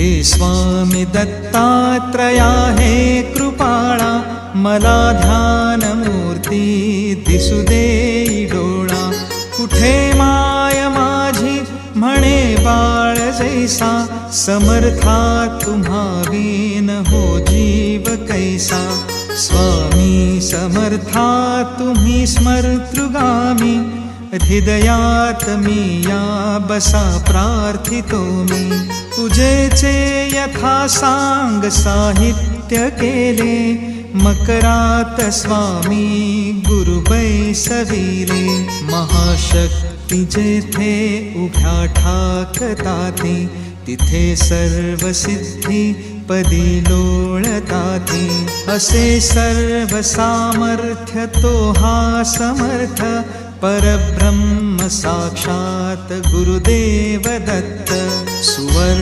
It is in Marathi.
हे स्वामी दत्तात्रया हे कृपाळा, मला ध्यान मूर्ती दिसू दे डोळा. कुठे माय माझी म्हणे बाळ जैसा, समर्था तुम्हा विन हो जीव कैसा. स्वामी समर्था तुम्ही स्मर्तृगामी, हृदयात मी या बसा प्रार्थितो मी. तुझेचे यथा सांग साहित्य केले, मकरात स्वामी गुरु बैसविले. महाशक्ती जेथे उभ्या ठाकताती, तिथे सर्व सिद्धी पदी लोळताती. असे सर्व सामर्थ्य तो हा समर्थ, परब्रह्म साक्षात गुरुदेव दत्त. सुवर्ण